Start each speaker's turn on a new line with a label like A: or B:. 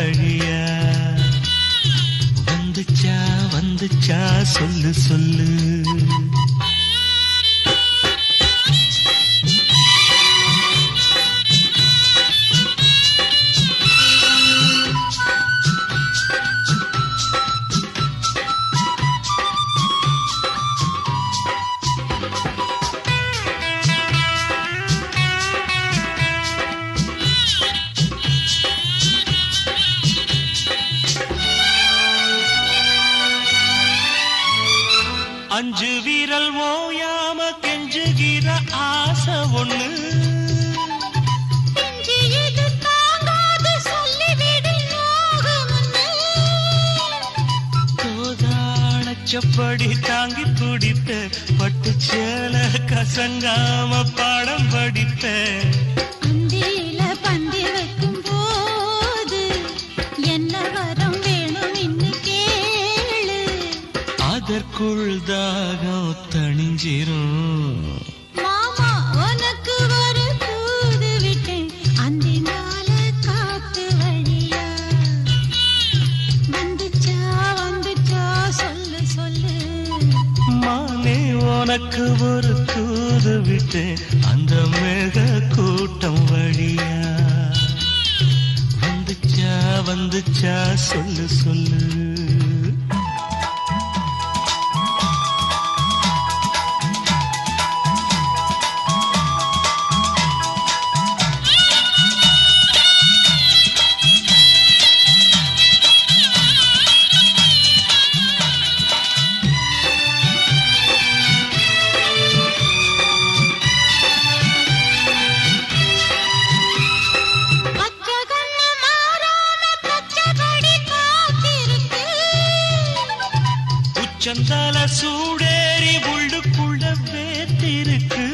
A: வழியா வந்துச்சா வந்துச்சா சொல்லு சொல்லு. அஞ்சு வீரல் ஓயாம கெஞ்சுகிற ஆசை ஒண்ணு கோதானச்சப்படி தாங்கி துடிப்ப பட்டு சேல கசங்காம பாடம் படிப்ப அதற்குள் தாகம் தணிஞ்சிரும்.
B: மாமா உனக்கு ஒரு தூது விட்டேன் அந்தினால காத்து வழியா வந்துச்சா வந்துச்சா சொல்லு சொல்லு.
A: மானே உனக்கு ஒரு தூது விட்டேன் அந்த மேக கூட்டம் வழியா வந்துச்சா வந்துச்சா சொல்லு சொல்லு. சந்தால சூடேறி உள்ளுக்குள்ள வேத்திருக்கு